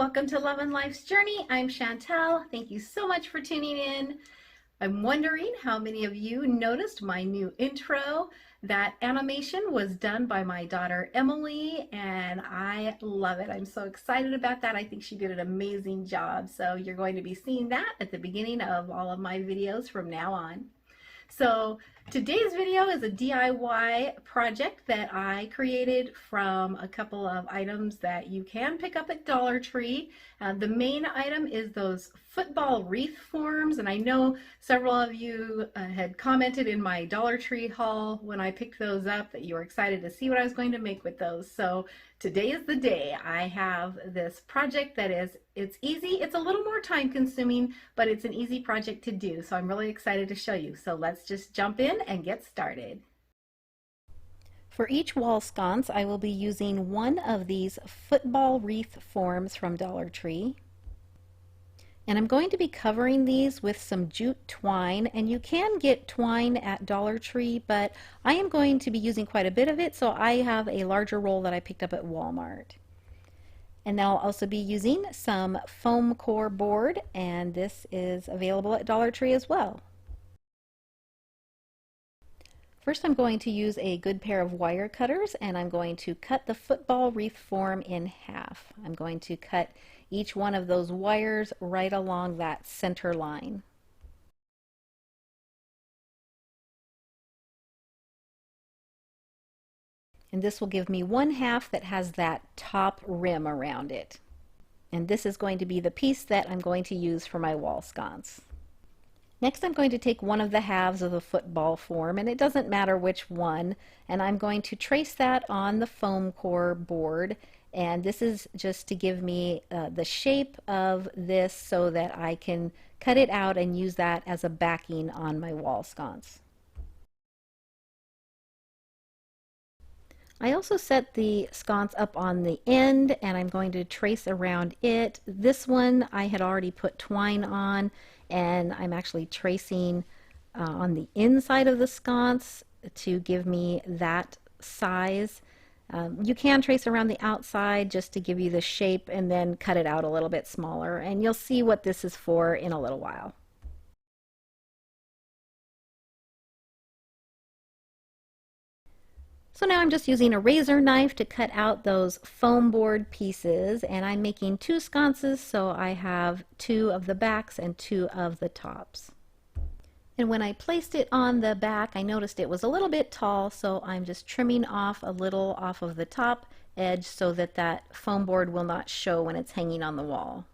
welcome to Lovin' Life's Journey. I'm Chantel. Thank you so much for tuning in. I'm wondering how many of you noticed my new intro. That animation was done by my daughter Emily, and I love it. I'm so excited about that. I think she did an amazing job. So you're going to be seeing that at the beginning of all of my videos from now on. So today's video is a DIY project that I created from a couple of items that you can pick up at Dollar Tree. The main item is those football wreath forms, and I know several of you had commented in my Dollar Tree haul when I picked those up that you were excited to see what I was going to make with those. So today is the day. I have this project that it's easy. It's a little more time consuming, but it's an easy project to do. So I'm really excited to show you. So let's just jump in and get started. For each wall sconce, I will be using one of these football wreath forms from Dollar Tree. And I'm going to be covering these with some jute twine, and you can get twine at Dollar Tree, but I am going to be using quite a bit of it, so I have a larger roll that I picked up at Walmart. And I'll also be using some foam core board, and this is available at Dollar Tree as well. First, I'm going to use a good pair of wire cutters, and I'm going to cut the football wreath form in half. I'm going to cut each one of those wires right along that center line. And this will give me one half that has that top rim around it. And this is going to be the piece that I'm going to use for my wall sconce. Next, I'm going to take one of the halves of the football form, and it doesn't matter which one, and I'm going to trace that on the foam core board. And this is just to give me the shape of this so that I can cut it out and use that as a backing on my wall sconce. I also set the sconce up on the end, and I'm going to trace around it. This one I had already put twine on, and I'm actually tracing on the inside of the sconce to give me that size. You can trace around the outside just to give you the shape and then cut it out a little bit smaller, and you'll see what this is for in a little while. So now I'm just using a razor knife to cut out those foam board pieces, and I'm making two sconces, so I have two of the backs and two of the tops. And when I placed it on the back, I noticed it was a little bit tall, so I'm just trimming off a little off of the top edge so that that foam board will not show when it's hanging on the wall.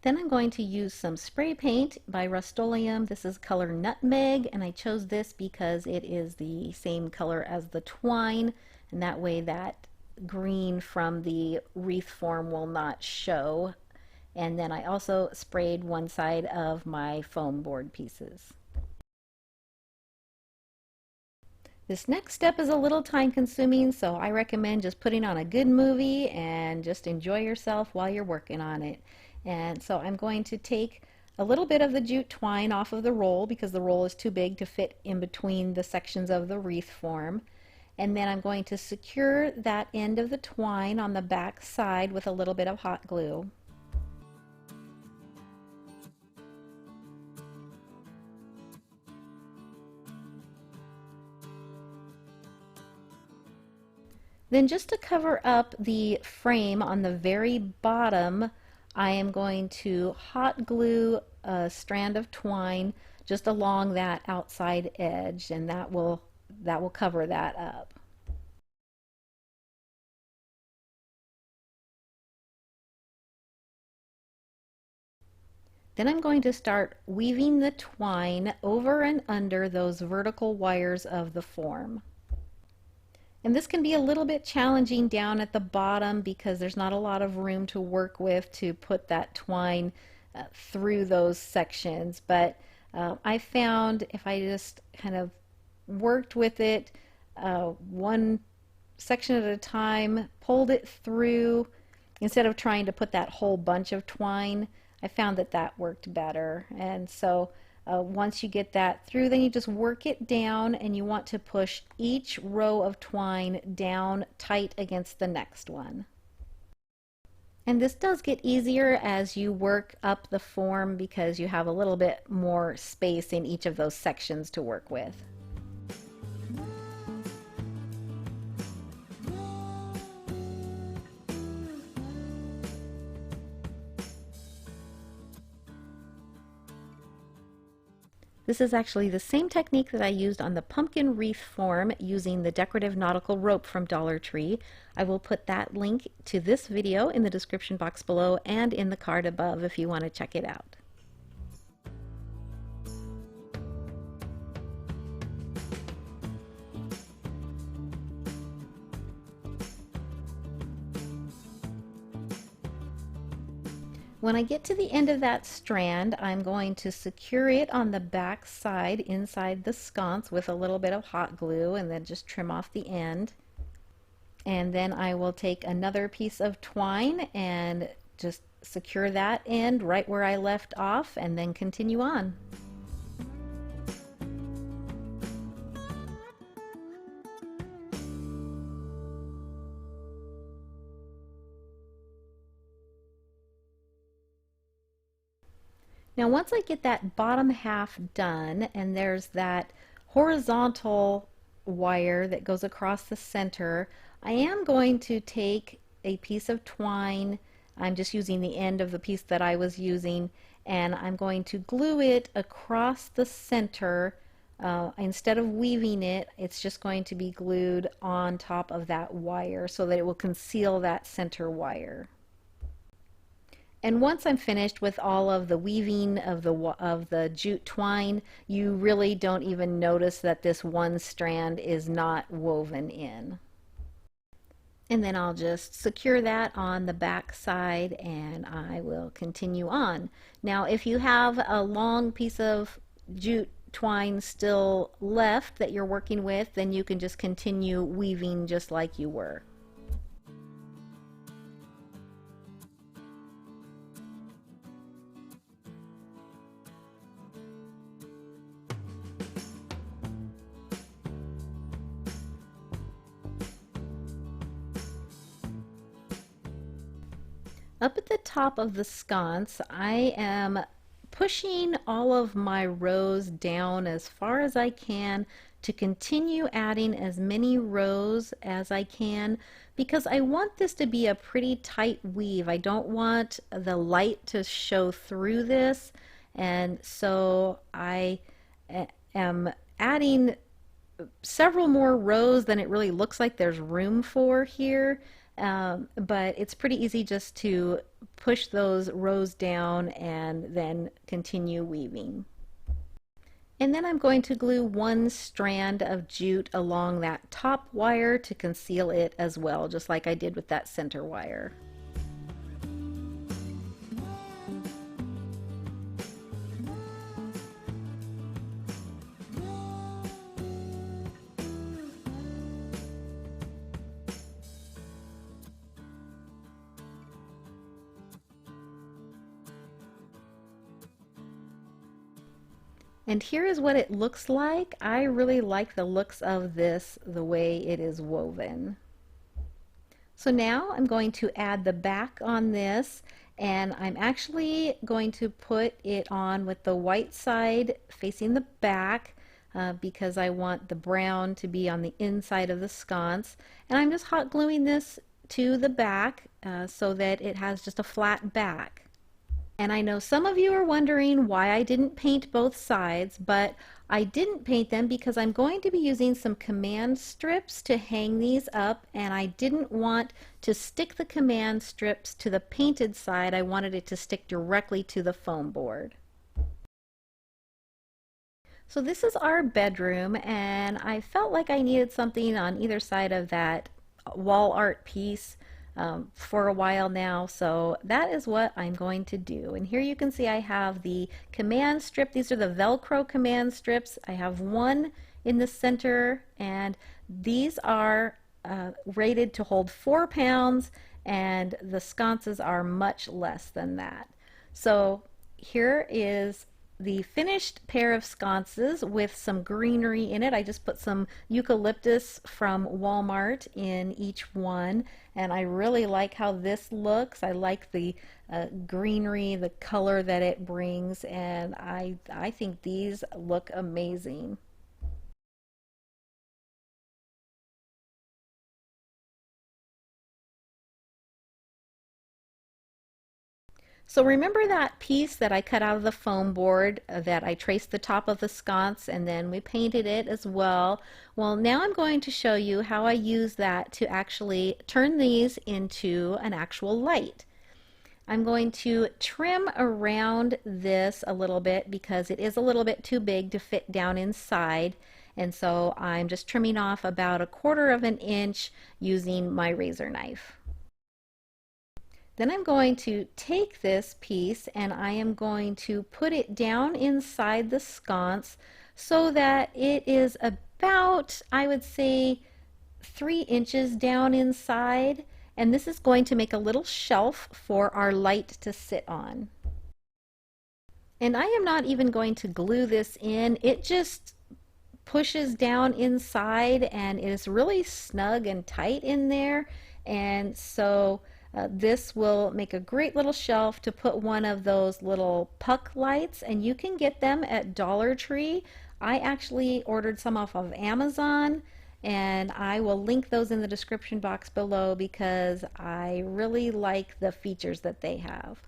Then I'm going to use some spray paint by Rust-Oleum. This is color Nutmeg, and I chose this because it is the same color as the twine, and that way that green from the wreath form will not show. And then I also sprayed one side of my foam board pieces. This next step is a little time consuming, so I recommend just putting on a good movie and just enjoy yourself while you're working on it. And so I'm going to take a little bit of the jute twine off of the roll because the roll is too big to fit in between the sections of the wreath form. And then I'm going to secure that end of the twine on the back side with a little bit of hot glue. Then just to cover up the frame on the very bottom, I am going to hot glue a strand of twine just along that outside edge, and that will cover that up. Then I'm going to start weaving the twine over and under those vertical wires of the form. And this can be a little bit challenging down at the bottom because there's not a lot of room to work with to put that twine through those sections. But I found if I just kind of worked with it one section at a time, pulled it through, instead of trying to put that whole bunch of twine, I found that that worked better. And so once you get that through, then you just work it down, and you want to push each row of twine down tight against the next one. And this does get easier as you work up the form because you have a little bit more space in each of those sections to work with. This is actually the same technique that I used on the pumpkin wreath form using the decorative nautical rope from Dollar Tree. I will put that link to this video in the description box below and in the card above if you want to check it out. When I get to the end of that strand, I'm going to secure it on the back side inside the sconce with a little bit of hot glue and then just trim off the end. And then I will take another piece of twine and just secure that end right where I left off and then continue on. Now once I get that bottom half done and there's that horizontal wire that goes across the center, I am going to take a piece of twine. I'm just using the end of the piece that I was using, and I'm going to glue it across the center. Instead of weaving it, it's just going to be glued on top of that wire so that it will conceal that center wire. And once I'm finished with all of the weaving of the jute twine, you really don't even notice that this one strand is not woven in. And then I'll just secure that on the back side and I will continue on. Now if you have a long piece of jute twine still left that you're working with, then you can just continue weaving just like you were. Up at the top of the sconce, I am pushing all of my rows down as far as I can to continue adding as many rows as I can because I want this to be a pretty tight weave. I don't want the light to show through this, and so I am adding several more rows than it really looks like there's room for here. But it's pretty easy just to push those rows down and then continue weaving. And then I'm going to glue one strand of jute along that top wire to conceal it as well, just like I did with that center wire. And here is what it looks like. I really like the looks of this, the way it is woven. So now I'm going to add the back on this, and I'm actually going to put it on with the white side facing the back because I want the brown to be on the inside of the sconce. And I'm just hot gluing this to the back so that it has just a flat back. And I know some of you are wondering why I didn't paint both sides, but I didn't paint them because I'm going to be using some command strips to hang these up, and I didn't want to stick the command strips to the painted side. I wanted it to stick directly to the foam board. So this is our bedroom, and I felt like I needed something on either side of that wall art piece for a while now, so that is what I'm going to do. And here you can see I have the command strip. These are the Velcro command strips. I have one in the center, and these are rated to hold 4 pounds, and the sconces are much less than that. So here is the finished pair of sconces with some greenery in it. I just put some eucalyptus from Walmart in each one, and I really like how this looks. I like the greenery, the color that it brings, and I think these look amazing. So remember that piece that I cut out of the foam board that I traced the top of the sconce and then we painted it as well? Well, now I'm going to show you how I use that to actually turn these into an actual light. I'm going to trim around this a little bit because it is a little bit too big to fit down inside, and so I'm just trimming off about 1/4 of an inch using my razor knife. Then I'm going to take this piece and I am going to put it down inside the sconce so that it is about, I would say, 3 inches down inside, and this is going to make a little shelf for our light to sit on. And I am not even going to glue this in. It just pushes down inside and it is really snug and tight in there, and so this will make a great little shelf to put one of those little puck lights, and you can get them at Dollar Tree. I actually ordered some off of Amazon, and I will link those in the description box below because I really like the features that they have.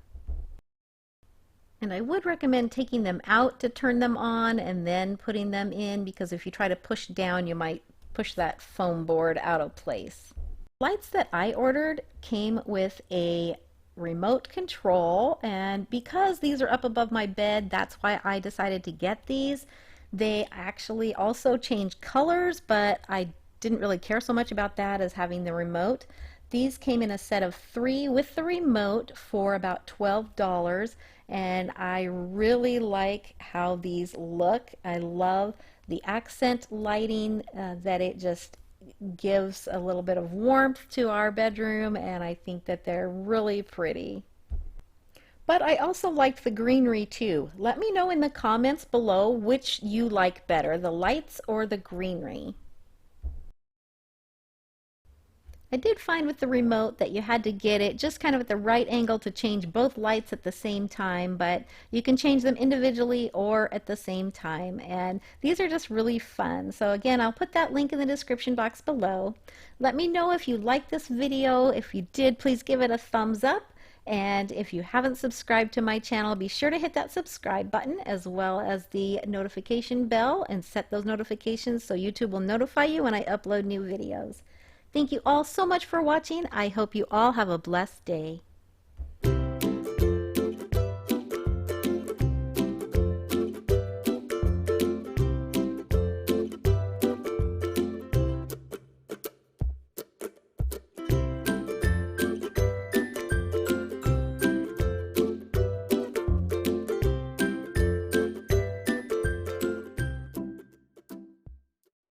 And I would recommend taking them out to turn them on and then putting them in, because if you try to push down, you might push that foam board out of place. Lights that I ordered came with a remote control, and because these are up above my bed, that's why I decided to get these. They actually also change colors, but I didn't really care so much about that as having the remote. These came in a set of 3 with the remote for about $12, and I really like how these look. I love the accent lighting that it just gives a little bit of warmth to our bedroom, and I think that they're really pretty. But I also liked the greenery too. Let me know in the comments below which you like better, the lights or the greenery. I did find with the remote that you had to get it just kind of at the right angle to change both lights at the same time, but you can change them individually or at the same time, and these are just really fun. So again, I'll put that link in the description box below. Let me know if you liked this video. If you did, please give it a thumbs up, and if you haven't subscribed to my channel, be sure to hit that subscribe button as well as the notification bell and set those notifications so YouTube will notify you when I upload new videos. Thank you all so much for watching. I hope you all have a blessed day.